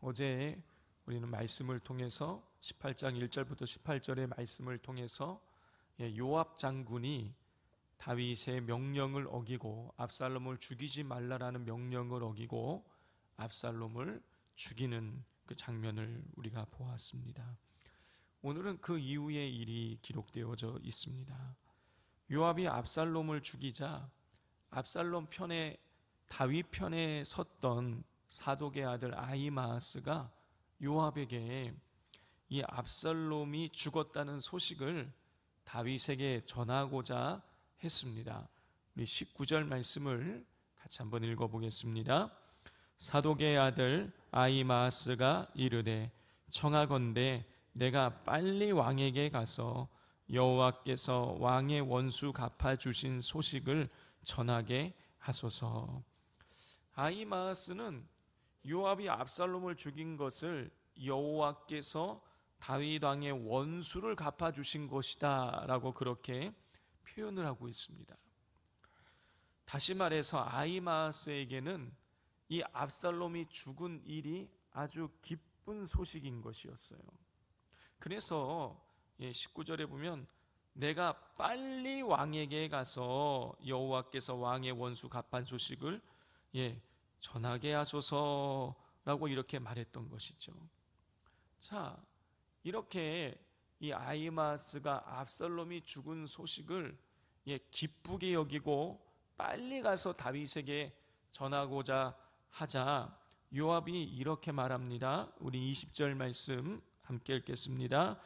어제 우리는 말씀을 통해서 18장 1절부터 18절의 말씀을 통해서 요압 장군이 다윗의 명령을 어기고 압살롬을 죽이지 말라라는 명령을 어기고 압살롬을 죽이는 그 장면을 우리가 보았습니다. 오늘은 그 이후의 일이 기록되어져 있습니다. 요압이 압살롬을 죽이자 압살롬 편에 다윗 편에 섰던 사독의 아들 아히마아스가 요압에게 이 압살롬이 죽었다는 소식을 다윗에게 전하고자 했습니다. 우리 19절 말씀을 같이 한번 읽어보겠습니다. 사독의 아들 아히마아스가 이르되 청하건대 내가 빨리 왕에게 가서 여호와께서 왕의 원수 갚아주신 소식을 전하게 하소서. 아히마아스는 요압이 압살롬을 죽인 것을 여호와께서 다윗 왕의 원수를 갚아주신 것이다 라고 그렇게 표현을 하고 있습니다. 다시 말해서 아히마아스에게는 이 압살롬이 죽은 일이 아주 기쁜 소식인 것이었어요. 그래서 19절에 보면 내가 빨리 왕에게 가서 여호와께서 왕의 원수 갚은 소식을 전하게 하소서라고 이렇게 말했던 것이죠. 자, 이렇게 이 아히마아스가 압살롬이 죽은 소식을 기쁘게 여기고 빨리 가서 다윗에게 전하고자 하자 요압이 이렇게 말합니다. 우리 20절 말씀 함께 읽겠습니다.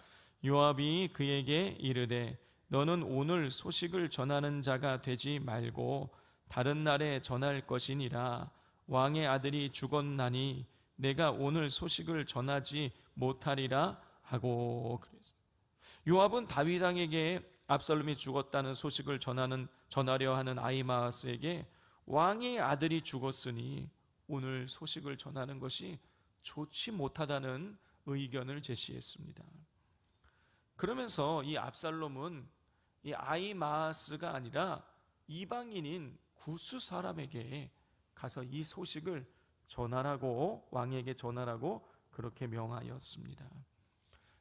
요압이 그에게 이르되 너는 오늘 소식을 전하는 자가 되지 말고 다른 날에 전할 것이니라. 왕의 아들이 죽었나니 내가 오늘 소식을 전하지 못하리라 하고 그랬어요. 요압은 다윗 왕에게 압살롬이 죽었다는 소식을 전하려 하는 아히마아스에게 왕의 아들이 죽었으니 오늘 소식을 전하는 것이 좋지 못하다는 의견을 제시했습니다. 그러면서 이 압살롬은 이 아히마아스가 아니라 이방인인 구스 사람에게 가서 이 소식을 전하라고 왕에게 전하라고 그렇게 명하였습니다.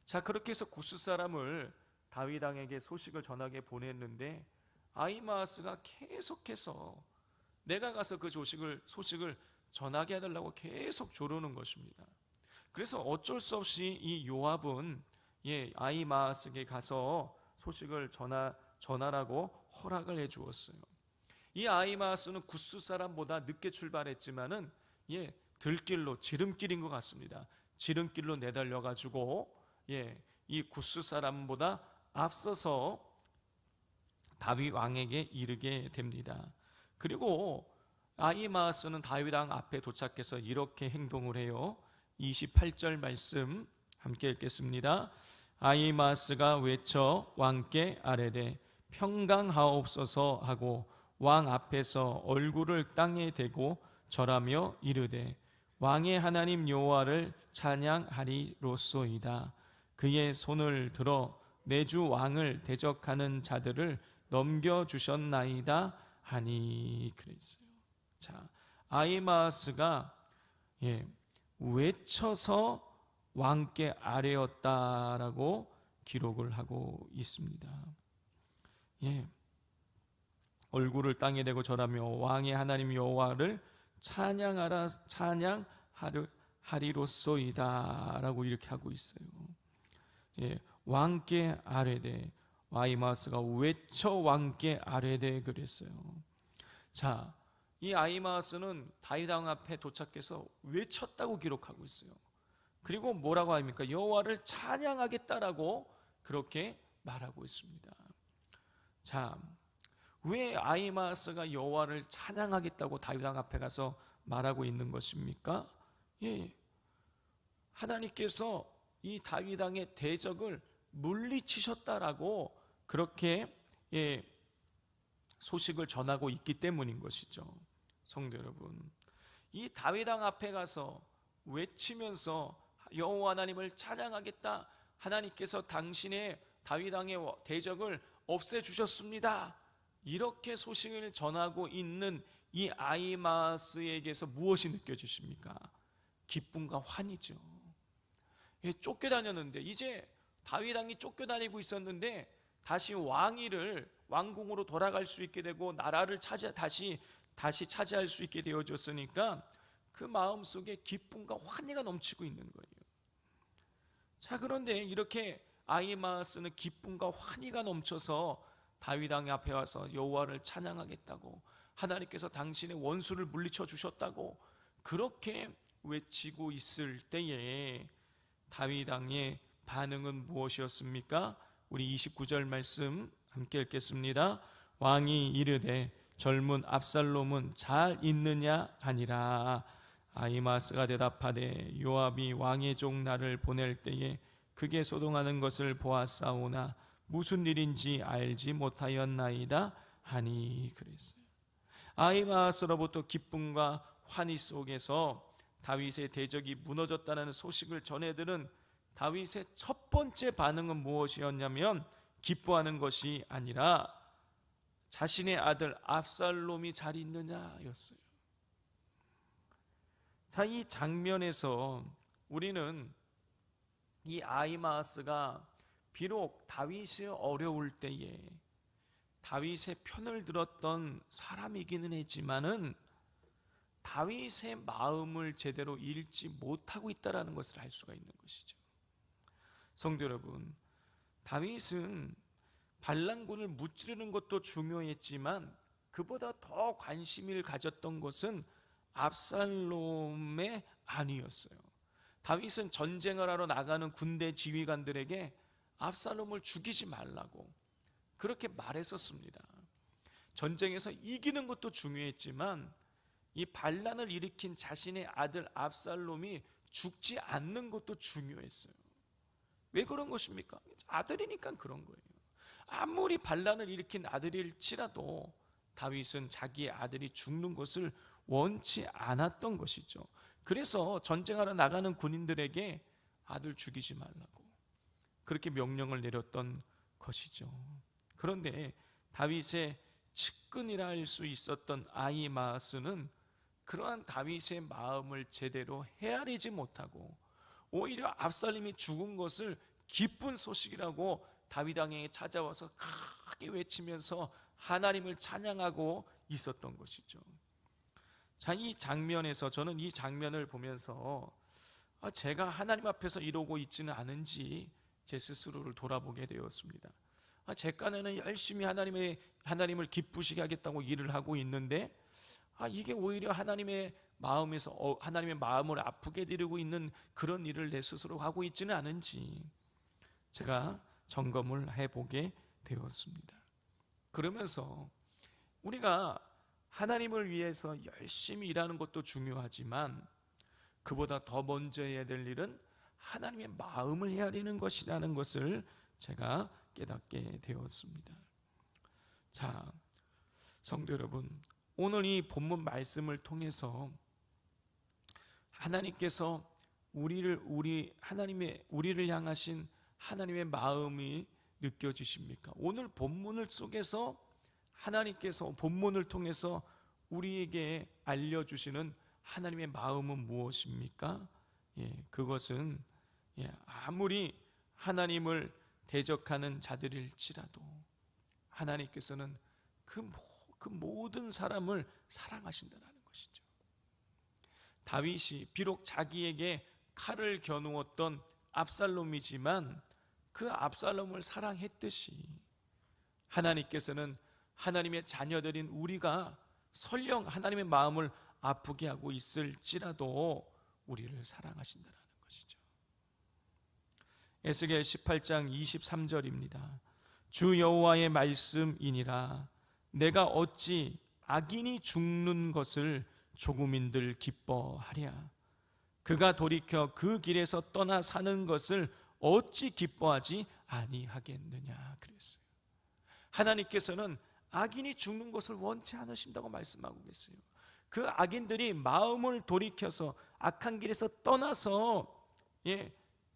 자, 그렇게 해서 구스 사람을 다윗 왕에게 소식을 전하게 보냈는데 아히마아스가 계속해서 내가 가서 그 소식을 전하게 해달라고 계속 조르는 것입니다. 그래서 어쩔 수 없이 이 요압은 아히마아스에게 가서 소식을 전하라고 허락을 해 주었어요. 이 아히마아스는 구스 사람보다 늦게 출발했지만은 들길로 지름길인 것 같습니다. 지름길로 내달려 가지고 이 구스 사람보다 앞서서 다윗 왕에게 이르게 됩니다. 그리고 아히마아스는 다윗 왕 앞에 도착해서 이렇게 행동을 해요. 28절 말씀 함께 읽겠습니다. 아히마아스가 외쳐 왕께 아뢰되 평강하옵소서 하고 왕 앞에서 얼굴을 땅에 대고 절하며 이르되 왕의 하나님 여호와를 찬양하리로소이다. 그의 손을 들어 내 주 왕을 대적하는 자들을 넘겨주셨나이다 하니 그랬어요. 자, 아히마아스가 외쳐서 왕께 아뢰었다라고 기록을 하고 있습니다. 얼굴을 땅에 대고 절하며 왕의 하나님 여호와를 찬양하리로소이다라고 이렇게 하고 있어요. 왕께 아뢰되 아히마아스가 외쳐 왕께 아뢰되 그랬어요. 자, 이 아히마아스는 다윗 왕 앞에 도착해서 외쳤다고 기록하고 있어요. 그리고 뭐라고 합니까? 여호와를 찬양하겠다라고 그렇게 말하고 있습니다. 자, 왜 아히마아스가 여호와를 찬양하겠다고 다윗 왕 앞에 가서 말하고 있는 것입니까? 하나님께서 이 다윗 왕의 대적을 물리치셨다라고 그렇게 소식을 전하고 있기 때문인 것이죠. 성도 여러분, 이 다윗 왕 앞에 가서 외치면서 여호와 하나님을 찬양하겠다, 하나님께서 당신의 다윗 왕의 대적을 없애주셨습니다, 이렇게 소식을 전하고 있는 이 아히마아스에게서 무엇이 느껴지십니까? 기쁨과 환희죠. 예, 쫓겨다녔는데, 이제 다윗 왕이 쫓겨다니고 있었는데 다시 왕궁으로 돌아갈 수 있게 되고 나라를 다시 차지할 수 있게 되어졌으니까 그 마음속에 기쁨과 환희가 넘치고 있는 거예요. 자, 그런데 이렇게 아히마아스는 기쁨과 환희가 넘쳐서 다윗 왕 앞에 와서 여호와를 찬양하겠다고, 하나님께서 당신의 원수를 물리쳐 주셨다고 그렇게 외치고 있을 때에 다윗 왕의 반응은 무엇이었습니까? 우리 29절 말씀 함께 읽겠습니다. 왕이 이르되 젊은 압살롬은 잘 있느냐 하니라. 아히마아스가 대답하되 요압이 왕의 종 나를 보낼 때에 그게 소동하는 것을 보았사오나 무슨 일인지 알지 못하였나이다 하니 그랬어요. 아히마아스로부터 기쁨과 환희 속에서 다윗의 대적이 무너졌다는 소식을 전해들은 다윗의 첫 번째 반응은 무엇이었냐면 기뻐하는 것이 아니라 자신의 아들 압살롬이 잘 있느냐였어요. 자, 이 장면에서 우리는 이 아히마아스가 비록 다윗이 어려울 때에 다윗의 편을 들었던 사람이기는 했지만은 다윗의 마음을 제대로 읽지 못하고 있다는 것을 알 수가 있는 것이죠. 성도 여러분, 다윗은 반란군을 무찌르는 것도 중요했지만 그보다 더 관심을 가졌던 것은 압살롬의 안위였어요. 다윗은 전쟁을 하러 나가는 군대 지휘관들에게 압살롬을 죽이지 말라고 그렇게 말했었습니다. 전쟁에서 이기는 것도 중요했지만 이 반란을 일으킨 자신의 아들 압살롬이 죽지 않는 것도 중요했어요. 왜 그런 것입니까? 아들이니까 그런 거예요. 아무리 반란을 일으킨 아들일지라도 다윗은 자기의 아들이 죽는 것을 원치 않았던 것이죠. 그래서 전쟁하러 나가는 군인들에게 아들 죽이지 말라고 그렇게 명령을 내렸던 것이죠. 그런데 다윗의 측근이라 할 수 있었던 아히마아스는 그러한 다윗의 마음을 제대로 헤아리지 못하고 오히려 압살롬이 죽은 것을 기쁜 소식이라고 다윗 왕에게 찾아와서 크게 외치면서 하나님을 찬양하고 있었던 것이죠. 자, 이 장면에서 저는 이 장면을 보면서 제가 하나님 앞에서 이러고 있지는 않은지 제 스스로를 돌아보게 되었습니다. 제 깐에는 열심히 하나님을 기쁘시게 하겠다고 일을 하고 있는데 이게 오히려 하나님의 마음에서 하나님의 마음을 아프게 드리고 있는 그런 일을 내 스스로 하고 있지는 않은지 제가 점검을 해보게 되었습니다. 그러면서 우리가 하나님을 위해서 열심히 일하는 것도 중요하지만 그보다 더 먼저 해야 될 일은 하나님의 마음을 헤아리는 것이라는 것을 제가 깨닫게 되었습니다. 자, 성도 여러분, 오늘 이 본문 말씀을 통해서 하나님께서 우리를 향하신 하나님의 마음이 느껴지십니까? 오늘 본문을 속에서 하나님께서 본문을 통해서 우리에게 알려주시는 하나님의 마음은 무엇입니까? 그것은 아무리 하나님을 대적하는 자들일지라도 하나님께서는 그 모든 사람을 사랑하신다는 것이죠. 다윗이 비록 자기에게 칼을 겨누었던 압살롬이지만 그 압살롬을 사랑했듯이 하나님께서는 하나님의 자녀들인 우리가 설령 하나님의 마음을 아프게 하고 있을지라도 우리를 사랑하신다는 것이죠. 에스겔 18장 23절입니다. 주 여호와의 말씀이니라. 내가 어찌 악인이 죽는 것을 조국민들 기뻐하랴. 그가 돌이켜 그 길에서 떠나 사는 것을 어찌 기뻐하지 아니하겠느냐 그랬어요. 하나님께서는 악인이 죽는 것을 원치 않으신다고 말씀하고 계세요. 그 악인들이 마음을 돌이켜서 악한 길에서 떠나서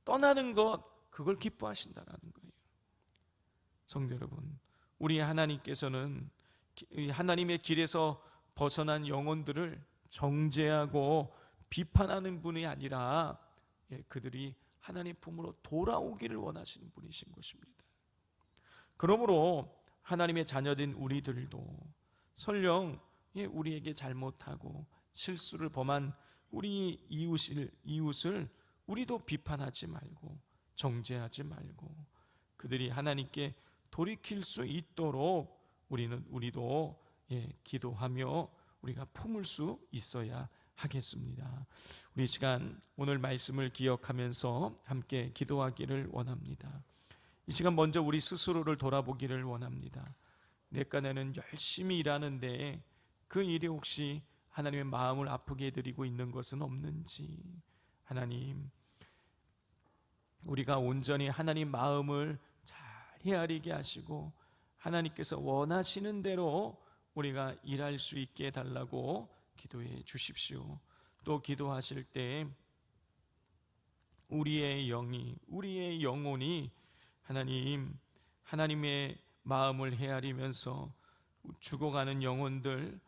떠나는 것, 그걸 기뻐하신다는 거예요. 성도 여러분, 우리 하나님께서는 하나님의 길에서 벗어난 영혼들을 정죄하고 비판하는 분이 아니라 그들이 하나님 품으로 돌아오기를 원하시는 분이신 것입니다. 그러므로 하나님의 자녀된 우리들도 설령 우리에게 잘못하고 실수를 범한 우리 이웃을 우리도 비판하지 말고 정죄하지 말고 그들이 하나님께 돌이킬 수 있도록 우리도 기도하며 우리가 품을 수 있어야 하겠습니다. 우리 시간 오늘 말씀을 기억하면서 함께 기도하기를 원합니다. 이 시간 먼저 우리 스스로를 돌아보기를 원합니다. 내간에는 열심히 일하는데 그 일이 혹시 하나님의 마음을 아프게 해드리고 있는 것은 없는지, 하나님, 우리가 온전히 하나님 마음을 잘 헤아리게 하시고 하나님께서 원하시는 대로 우리가 일할 수 있게 해달라고 기도해 주십시오. 또 기도하실 때 우리의 영혼이 하나님의 마음을 헤아리면서 죽어가는 영혼들,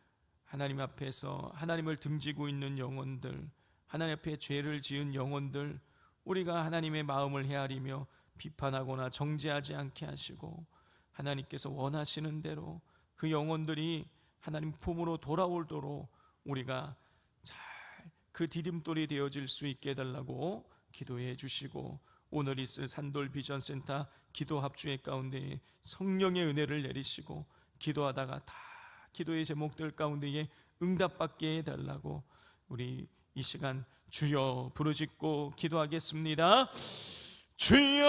하나님 앞에서 하나님을 등지고 있는 영혼들, 하나님 앞에 죄를 지은 영혼들, 우리가 하나님의 마음을 헤아리며 비판하거나 정죄하지 않게 하시고 하나님께서 원하시는 대로 그 영혼들이 하나님 품으로 돌아오도록 우리가 잘 그 디딤돌이 되어질 수 있게 해달라고 기도해 주시고, 오늘 있을 산돌 비전센터 기도 합주회 가운데에 성령의 은혜를 내리시고 기도하다가 다 기도의 제목들 가운데에 응답받게 해달라고 우리 이 시간 주여 부르짖고 기도하겠습니다. 주여